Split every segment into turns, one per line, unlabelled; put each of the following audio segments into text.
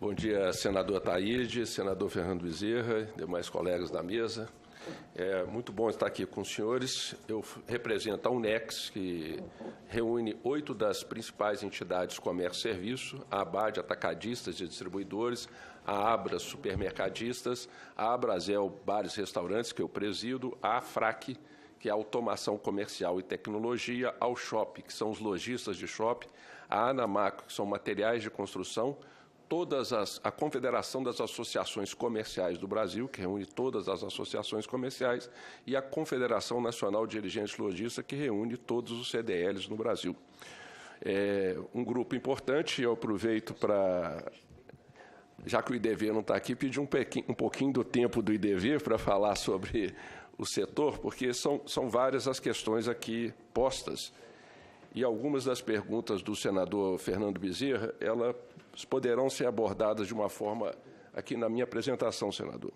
Bom dia, senador Ataíde, senador Fernando Bezerra, demais colegas da mesa. É muito bom estar aqui com os senhores. Eu represento a UNEX, que reúne 8 das principais entidades de comércio e serviço, a ABAD, atacadistas e distribuidores, a ABRAS, supermercadistas, a Abrazel, bares e restaurantes, que eu presido, a AFRAC, que é a automação comercial e tecnologia, ao SHOP, que são os lojistas de shopping, a ANAMACO, que são materiais de construção, a Confederação das Associações Comerciais do Brasil, que reúne todas as associações comerciais, e a Confederação Nacional de Dirigentes Lojistas, que reúne todos os CDLs no Brasil. É um grupo importante, eu aproveito para, já que o IDV não está aqui, pedir um pouquinho do tempo do IDV para falar sobre o setor, porque são várias as questões aqui postas, e algumas das perguntas do senador Fernando Bezerra, elas poderão ser abordadas de uma forma aqui na minha apresentação, senador.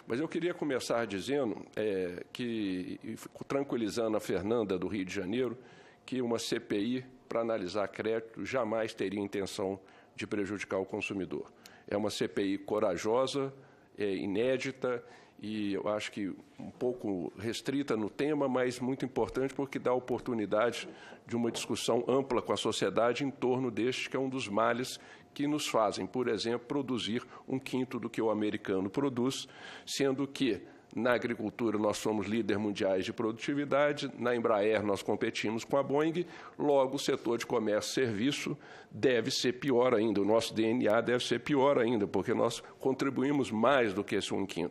Mas eu queria começar dizendo tranquilizando a Fernanda do Rio de Janeiro, que uma CPI para analisar crédito jamais teria intenção de prejudicar o consumidor. É uma CPI corajosa, inédita, e eu acho que um pouco restrita no tema, mas muito importante porque dá oportunidade de uma discussão ampla com a sociedade em torno deste, que é um dos males que nos fazem, por exemplo, produzir 1/5 do que o americano produz, sendo que na agricultura nós somos líderes mundiais de produtividade, na Embraer nós competimos com a Boeing, logo o setor de comércio e serviço deve ser pior ainda, o nosso DNA deve ser pior ainda, porque nós contribuímos mais do que esse 1/5.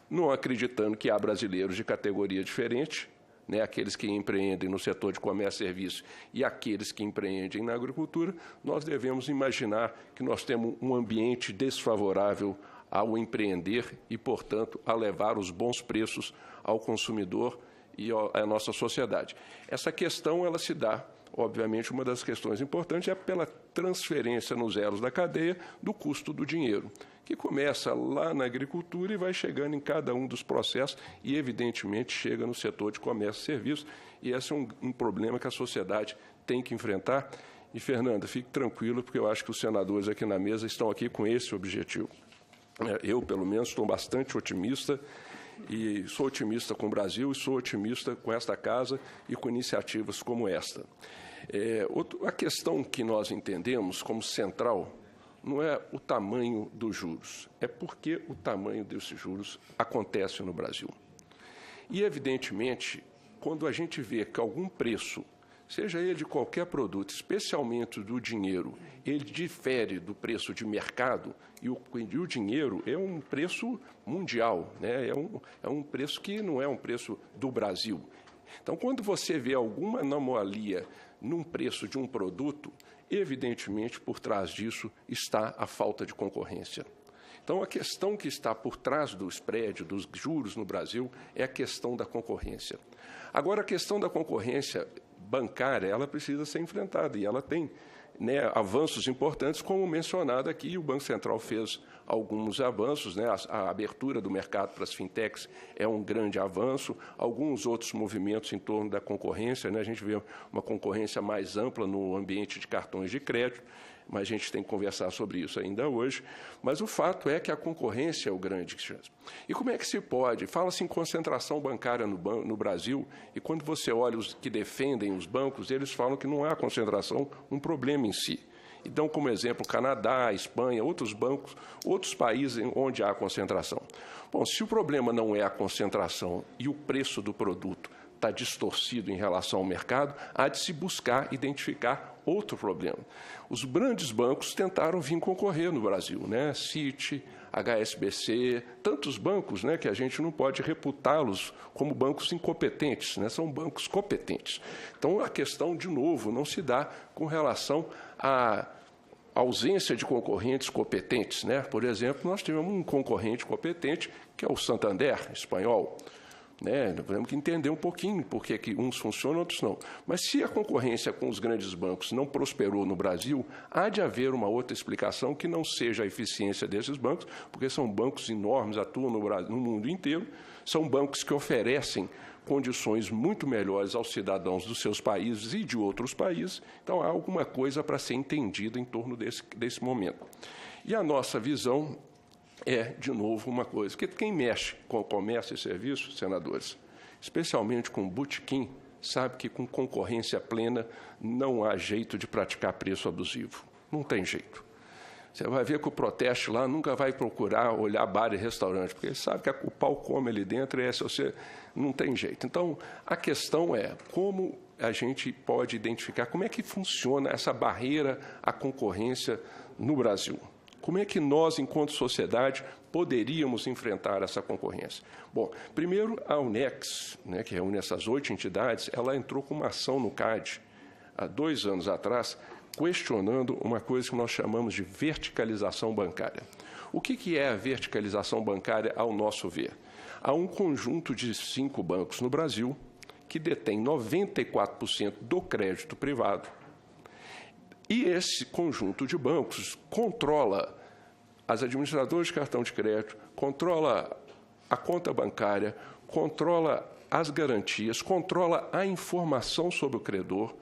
Não acreditando que há brasileiros de categoria diferente, né, aqueles que empreendem no setor de comércio e serviço e aqueles que empreendem na agricultura, nós devemos imaginar que nós temos um ambiente desfavorável ao empreender e, portanto, a levar os bons preços ao consumidor e à nossa sociedade. Essa questão ela se dá, obviamente, uma das questões importantes é pela transferência nos elos da cadeia do custo do dinheiro, que começa lá na agricultura e vai chegando em cada um dos processos e, evidentemente, chega no setor de comércio e serviços. E esse é um problema que a sociedade tem que enfrentar. E, Fernanda, fique tranquilo, porque eu acho que os senadores aqui na mesa estão aqui com esse objetivo. Eu, pelo menos, estou bastante otimista, e sou otimista com o Brasil e sou otimista com esta casa e com iniciativas como esta. A questão que nós entendemos como central não é o tamanho dos juros, é porque o tamanho desses juros acontece no Brasil. E, evidentemente, quando a gente vê que algum preço, seja ele de qualquer produto, especialmente do dinheiro, ele difere do preço de mercado, e o dinheiro é um preço mundial, né? É um preço que não é um preço do Brasil. Então, quando você vê alguma anomalia num preço de um produto, evidentemente, por trás disso está a falta de concorrência. Então, a questão que está por trás do spread, dos juros no Brasil, é a questão da concorrência. Agora, a questão da concorrência bancária, ela precisa ser enfrentada, e ela tem, né, avanços importantes, como mencionado aqui, o Banco Central fez alguns avanços, né, a abertura do mercado para as fintechs é um grande avanço, alguns outros movimentos em torno da concorrência, né, a gente vê uma concorrência mais ampla no ambiente de cartões de crédito, mas a gente tem que conversar sobre isso ainda hoje. Mas o fato é que a concorrência é o grande chance. E como é que se pode? Fala-se em concentração bancária no Brasil, e quando você olha os que defendem os bancos, eles falam que não há concentração, um problema em si. Então, como exemplo, Canadá, Espanha, outros bancos, outros países onde há concentração. Bom, se o problema não é a concentração e o preço do produto está distorcido em relação ao mercado, há de se buscar identificar outro problema. Os grandes bancos tentaram vir concorrer no Brasil, né? Citi, HSBC, tantos bancos, né, que a gente não pode reputá-los como bancos incompetentes, né? São bancos competentes. Então, a questão, de novo, não se dá com relação à ausência de concorrentes competentes, né? Por exemplo, nós tivemos um concorrente competente, que é o Santander, espanhol, né? Temos que entender um pouquinho por que uns funcionam e outros não. Mas se a concorrência com os grandes bancos não prosperou no Brasil, há de haver uma outra explicação que não seja a eficiência desses bancos, porque são bancos enormes, atuam no mundo inteiro, são bancos que oferecem condições muito melhores aos cidadãos dos seus países e de outros países. Então, há alguma coisa para ser entendida em torno desse momento. E a nossa visão é, de novo, uma coisa, que quem mexe com comércio e serviços, senadores, especialmente com botequim, sabe que com concorrência plena não há jeito de praticar preço abusivo. Não tem jeito. Você vai ver que o protesto lá nunca vai procurar olhar bar e restaurante, porque ele sabe que o pau come ali dentro e se você não tem jeito. Então, a questão é como a gente pode identificar como é que funciona essa barreira à concorrência no Brasil. Como é que nós, enquanto sociedade, poderíamos enfrentar essa concorrência? Bom, primeiro, a UNEX, né, que reúne essas 8 entidades, ela entrou com uma ação no CAD, há 2 anos atrás, questionando uma coisa que nós chamamos de verticalização bancária. O que é a verticalização bancária, ao nosso ver? Há um conjunto de 5 bancos no Brasil que detém 94% do crédito privado. E esse conjunto de bancos controla as administradoras de cartão de crédito, controla a conta bancária, controla as garantias, controla a informação sobre o credor,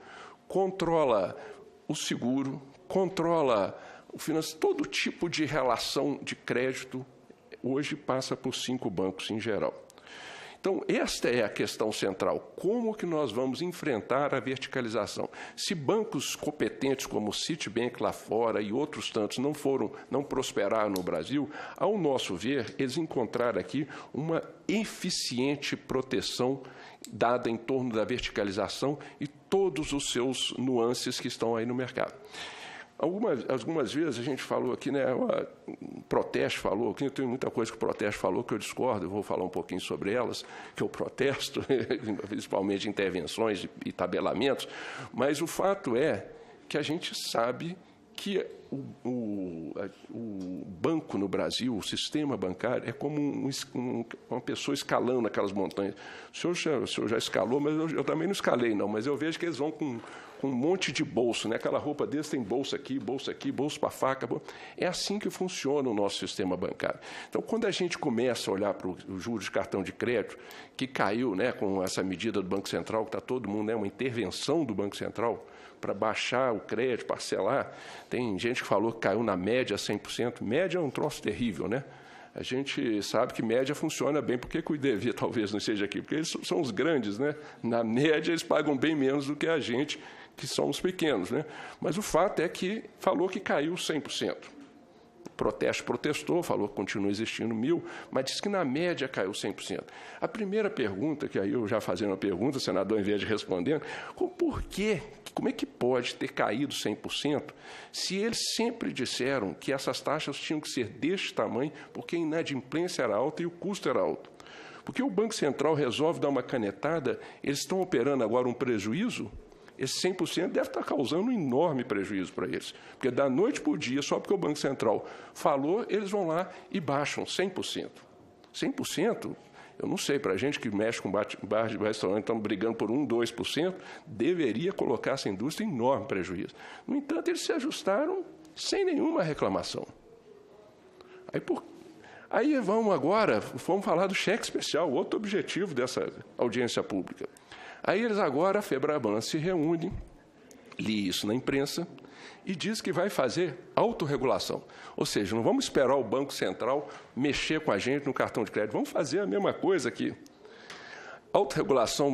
controla o seguro, controla o financiamento, todo tipo de relação de crédito hoje passa por 5 bancos em geral. Então, esta é a questão central. Como que nós vamos enfrentar a verticalização? Se bancos competentes como o Citibank lá fora e outros tantos não prosperaram no Brasil, ao nosso ver, eles encontraram aqui uma eficiente proteção dada em torno da verticalização e todos os seus nuances que estão aí no mercado. Algumas vezes a gente falou aqui, né, o Proteste falou, aqui tem muita coisa que o Proteste falou que eu discordo, eu vou falar um pouquinho sobre elas, que eu protesto, principalmente intervenções e tabelamentos, mas o fato é que a gente sabe que o banco no Brasil, o sistema bancário, é como uma pessoa escalando aquelas montanhas. O senhor já escalou, mas eu também não escalei, não, mas eu vejo que eles vão com um monte de bolso, né? Aquela roupa desse tem bolso aqui, bolso para faca. É assim que funciona o nosso sistema bancário. Então, quando a gente começa a olhar para o juros de cartão de crédito, que caiu, né, com essa medida do Banco Central, que está todo mundo, né, uma intervenção do Banco Central para baixar o crédito, parcelar. Tem gente que falou que caiu na média 100%. Média é um troço terrível, né? A gente sabe que média funciona bem. Por que o IDV talvez não seja aqui? Porque eles são os grandes, né? Na média, eles pagam bem menos do que a gente, que somos pequenos, né? Mas o fato é que falou que caiu 100%. O Proteste protestou, falou que continua existindo 1.000, mas disse que na média caiu 100%. A primeira pergunta, que aí eu já fazendo a pergunta, senador, em vez de respondendo, por quê? Como é que pode ter caído 100% se eles sempre disseram que essas taxas tinham que ser deste tamanho porque a inadimplência era alta e o custo era alto? Porque o Banco Central resolve dar uma canetada, eles estão operando agora um prejuízo. Esse 100% deve estar causando um enorme prejuízo para eles. Porque da noite para o dia, só porque o Banco Central falou, eles vão lá e baixam 100%. 100%, eu não sei, para a gente que mexe com bar de restaurante, estamos brigando por 1%, 2%, deveria colocar essa indústria em enorme prejuízo. No entanto, eles se ajustaram sem nenhuma reclamação. Aí vamos falar do cheque especial, outro objetivo dessa audiência pública. Aí eles agora, a Febraban, se reúne, li isso na imprensa, e diz que vai fazer autorregulação. Ou seja, não vamos esperar o Banco Central mexer com a gente no cartão de crédito, vamos fazer a mesma coisa aqui. Autorregulação,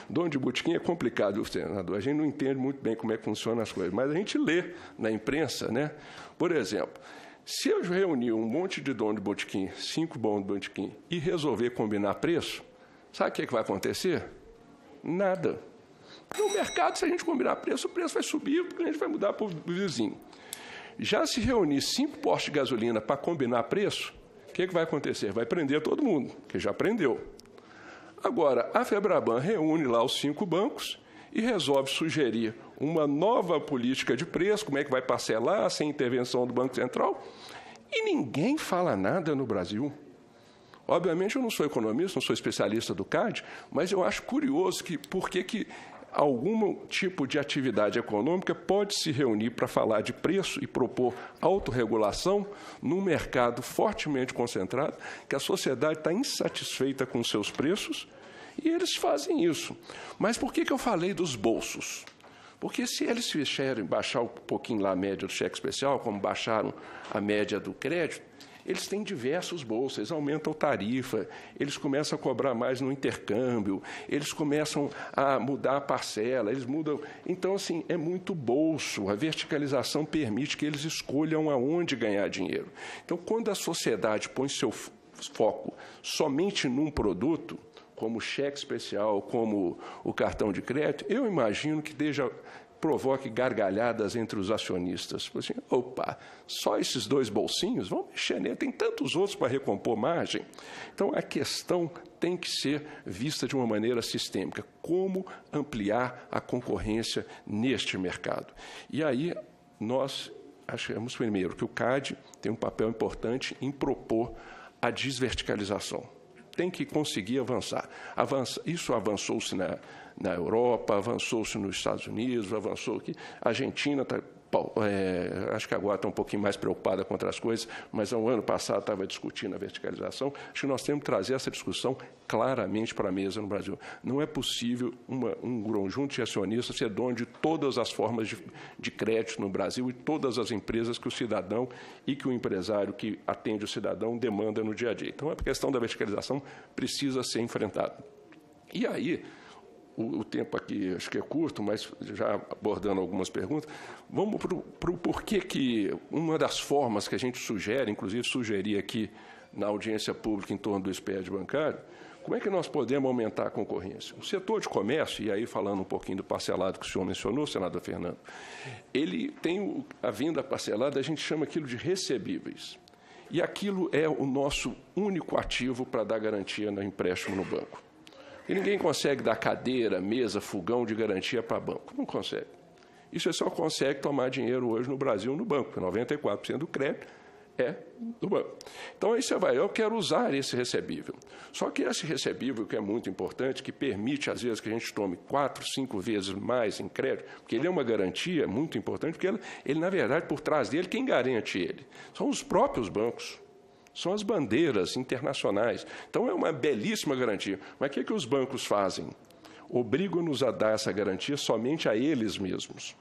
dono de botequim é complicado, senador. A gente não entende muito bem como é que funcionam as coisas, mas a gente lê na imprensa, né? Por exemplo, se eu reunir um monte de dono de botequim, 5 donos de botequim, e resolver combinar preço, sabe o que vai acontecer? Nada. No mercado, se a gente combinar preço, o preço vai subir, porque a gente vai mudar para o vizinho. Já se reunir 5 postos de gasolina para combinar preço, o que vai acontecer? Vai prender todo mundo, que já prendeu. Agora, a Febraban reúne lá os 5 bancos e resolve sugerir uma nova política de preço, como é que vai parcelar sem intervenção do Banco Central, e ninguém fala nada no Brasil. Obviamente, eu não sou economista, não sou especialista do CAD, mas eu acho curioso por que algum tipo de atividade econômica pode se reunir para falar de preço e propor autorregulação num mercado fortemente concentrado, que a sociedade está insatisfeita com seus preços, e eles fazem isso. Mas por que eu falei dos bolsos? Porque se eles fecharem, baixar um pouquinho lá a média do cheque especial, como baixaram a média do crédito, eles têm diversos bolsos, eles aumentam a tarifa, eles começam a cobrar mais no intercâmbio, eles começam a mudar a parcela, eles mudam. Então, assim, é muito bolso. A verticalização permite que eles escolham aonde ganhar dinheiro. Então, quando a sociedade põe seu foco somente num produto, como o cheque especial, como o cartão de crédito, eu imagino que provoque gargalhadas entre os acionistas. Assim, opa, só esses 2 bolsinhos? Vamos mexer nele, tem tantos outros para recompor margem. Então, a questão tem que ser vista de uma maneira sistêmica. Como ampliar a concorrência neste mercado? E aí, nós achamos, primeiro, que o CAD tem um papel importante em propor a desverticalização. Tem que conseguir avançar. Isso avançou-se na Europa, avançou-se nos Estados Unidos, avançou aqui. A Argentina está... acho que agora está um pouquinho mais preocupada com outras coisas, mas no ano passado estava discutindo a verticalização. Acho que nós temos que trazer essa discussão claramente para a mesa no Brasil. Não é possível um conjunto de acionistas ser dono de todas as formas de crédito no Brasil e todas as empresas que o cidadão e que o empresário que atende o cidadão demanda no dia a dia. Então, a questão da verticalização precisa ser enfrentada. E aí, o tempo aqui acho que é curto, mas já abordando algumas perguntas, vamos para o porquê que uma das formas que a gente sugere, inclusive sugeri aqui na audiência pública em torno do SPED bancário, como é que nós podemos aumentar a concorrência? O setor de comércio, e aí falando um pouquinho do parcelado que o senhor mencionou, senador Fernando, ele tem a venda parcelada, a gente chama aquilo de recebíveis. E aquilo é o nosso único ativo para dar garantia no empréstimo no banco. E ninguém consegue dar cadeira, mesa, fogão de garantia para banco. Não consegue. Isso só consegue tomar dinheiro hoje no Brasil no banco, porque 94% do crédito é do banco. Então, aí você vai, eu quero usar esse recebível. Só que esse recebível, que é muito importante, que permite, às vezes, que a gente tome 4, 5 vezes mais em crédito, porque ele é uma garantia muito importante, porque ele na verdade, por trás dele, quem garante ele? São os próprios bancos. São as bandeiras internacionais. Então, é uma belíssima garantia. Mas o que os bancos fazem? Obrigam-nos a dar essa garantia somente a eles mesmos.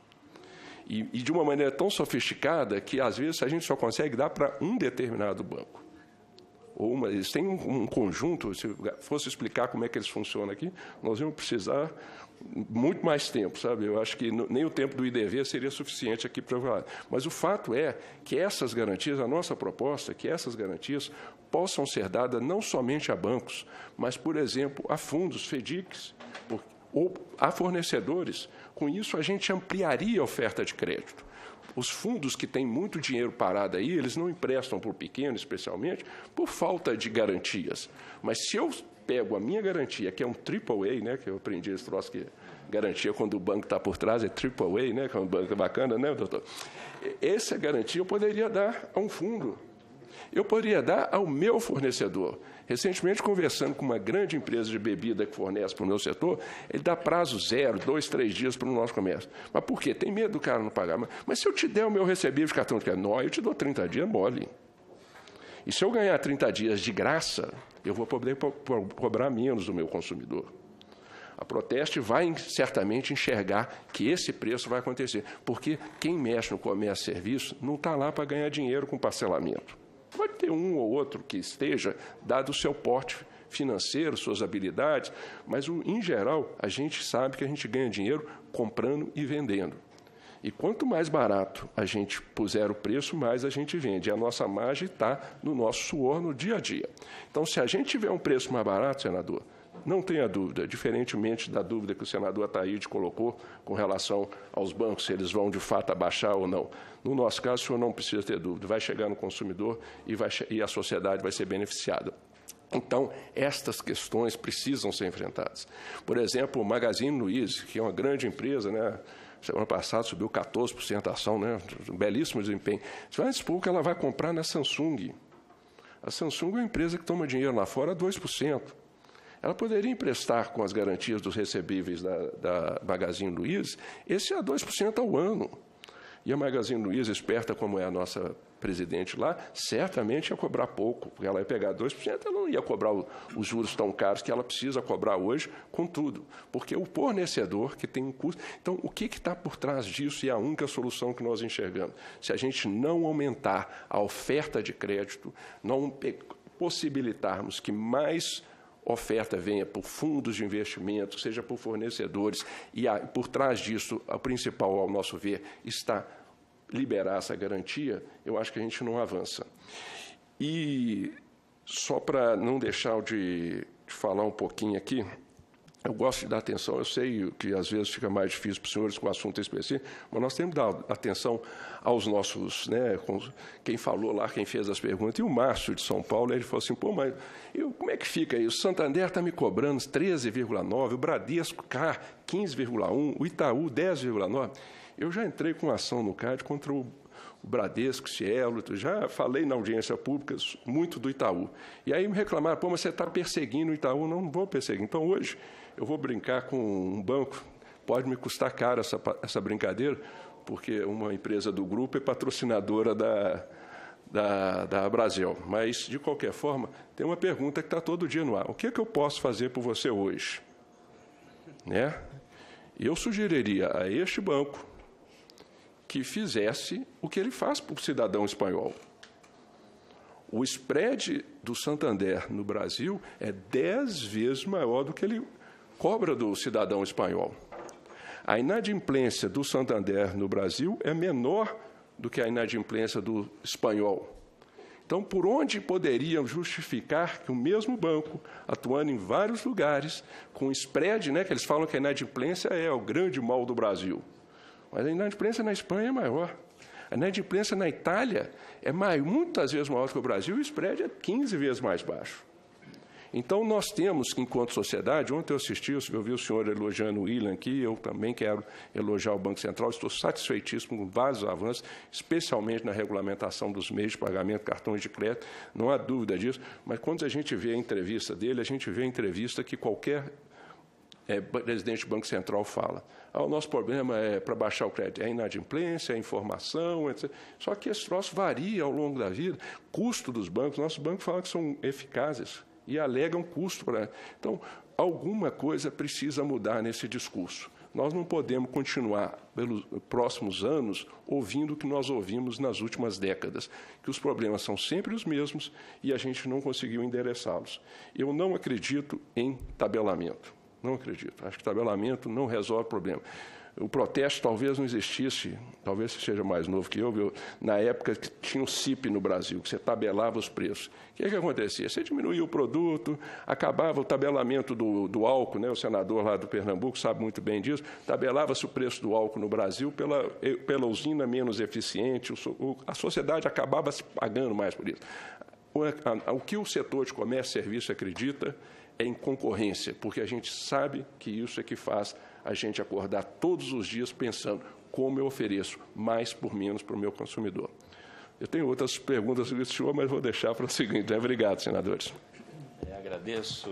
E de uma maneira tão sofisticada que, às vezes, a gente só consegue dar para um determinado banco. Eles têm um conjunto, se fosse explicar como é que eles funcionam aqui, nós íamos precisar muito mais tempo, sabe? Eu acho que nem o tempo do IDV seria suficiente aqui para falar. Mas o fato é que essas garantias, a nossa proposta é que essas garantias possam ser dadas não somente a bancos, mas, por exemplo, a fundos, FEDICs, ou a fornecedores. Com isso, a gente ampliaria a oferta de crédito. Os fundos que têm muito dinheiro parado aí, eles não emprestam para o pequeno, especialmente, por falta de garantias. Mas se eu pego a minha garantia, que é um AAA, né, que eu aprendi esse troço que garantia quando o banco está por trás, é AAA, né, que é um banco bacana, né, doutor? Essa garantia eu poderia dar a um fundo. Eu poderia dar ao meu fornecedor. Recentemente, conversando com uma grande empresa de bebida que fornece para o meu setor, ele dá prazo 0, 2, 3 dias para o nosso comércio. Mas por quê? Tem medo do cara não pagar. Mas se eu te der o meu recebível de cartão de crédito, não, eu te dou 30 dias, mole. E se eu ganhar 30 dias de graça, eu vou poder cobrar menos do meu consumidor. A Proteste vai certamente enxergar que esse preço vai acontecer, porque quem mexe no comércio e serviço não está lá para ganhar dinheiro com parcelamento. Pode ter um ou outro que esteja, dado o seu porte financeiro, suas habilidades, mas, em geral, a gente sabe que a gente ganha dinheiro comprando e vendendo. E quanto mais barato a gente puser o preço, mais a gente vende. E a nossa margem está no nosso suor no dia a dia. Então, se a gente tiver um preço mais barato, senador, não tenha dúvida, diferentemente da dúvida que o senador Ataíde colocou com relação aos bancos, se eles vão de fato abaixar ou não. No nosso caso, o senhor não precisa ter dúvida, vai chegar no consumidor e a sociedade vai ser beneficiada. Então, estas questões precisam ser enfrentadas. Por exemplo, o Magazine Luiza, que é uma grande empresa, né? Semana passada subiu 14% a ação, né? Um belíssimo desempenho. Você vai expor que ela vai comprar na Samsung. A Samsung é uma empresa que toma dinheiro lá fora a 2%. Ela poderia emprestar com as garantias dos recebíveis da Magazine Luiza, esse é a 2% ao ano. E a Magazine Luiza, esperta como é a nossa presidente lá, certamente ia cobrar pouco, porque ela ia pegar 2%, ela não ia cobrar os juros tão caros que ela precisa cobrar hoje com tudo, porque o fornecedor que tem um custo... Então, o que está por trás disso e a única solução que nós enxergamos? Se a gente não aumentar a oferta de crédito, não possibilitarmos que mais oferta venha por fundos de investimento, seja por fornecedores, e por trás disso, a principal, ao nosso ver, está liberar essa garantia, eu acho que a gente não avança. E só para não deixar de falar um pouquinho aqui, eu gosto de dar atenção, eu sei que às vezes fica mais difícil para os senhores com o assunto específico, mas nós temos que dar atenção aos nossos, né, quem falou lá, quem fez as perguntas, e o Márcio de São Paulo, ele falou assim, pô, mas como é que fica isso? O Santander está me cobrando 13,9%, o Bradesco, CAR, 15,1%, o Itaú, 10,9%. Eu já entrei com ação no CAD contra o Bradesco, Cielo, já falei na audiência pública muito do Itaú. E aí me reclamaram, pô, mas você está perseguindo o Itaú. Não vou perseguir. Então, hoje, eu vou brincar com um banco, pode me custar caro essa brincadeira, porque uma empresa do grupo é patrocinadora da Brasil. Mas, de qualquer forma, tem uma pergunta que está todo dia no ar. O que é que eu posso fazer por você hoje? Né? Eu sugeriria a este banco que fizesse o que ele faz para o cidadão espanhol. O spread do Santander no Brasil é 10 vezes maior do que ele cobra do cidadão espanhol. A inadimplência do Santander no Brasil é menor do que a inadimplência do espanhol. Então, por onde poderiam justificar que o mesmo banco, atuando em vários lugares, com spread, né, que eles falam que a inadimplência é o grande mal do Brasil, mas a inadimplência na Espanha é maior. A inadimplência na Itália é muitas vezes maior que o Brasil e o spread é 15 vezes mais baixo. Então, nós temos, enquanto sociedade, ontem eu assisti, eu vi o senhor elogiando o William aqui, eu também quero elogiar o Banco Central, estou satisfeitíssimo com vários avanços, especialmente na regulamentação dos meios de pagamento, cartões de crédito, não há dúvida disso, mas quando a gente vê a entrevista dele, a gente vê a entrevista que qualquer presidente do Banco Central fala. O nosso problema é para baixar o crédito, é a inadimplência, é a informação, etc. Só que esse troço varia ao longo da vida. Custo dos bancos, nossos bancos falam que são eficazes e alegam custo para... Então, alguma coisa precisa mudar nesse discurso. Nós não podemos continuar, pelos próximos anos, ouvindo o que nós ouvimos nas últimas décadas, que os problemas são sempre os mesmos e a gente não conseguiu endereçá-los. Eu não acredito em tabelamento. Não acredito. Acho que tabelamento não resolve o problema. O protesto talvez não existisse, talvez você seja mais novo que eu, na época que tinha o CIP no Brasil, que você tabelava os preços. O que acontecia? Você diminuía o produto, acabava o tabelamento do álcool, né? O senador lá do Pernambuco sabe muito bem disso, tabelava-se o preço do álcool no Brasil pela usina menos eficiente, a sociedade acabava se pagando mais por isso. O que o setor de comércio e serviço acredita é em concorrência, porque a gente sabe que isso é que faz a gente acordar todos os dias pensando como eu ofereço mais por menos para o meu consumidor. Eu tenho outras perguntas sobre o senhor, mas vou deixar para o seguinte. Obrigado, senadores.
Agradeço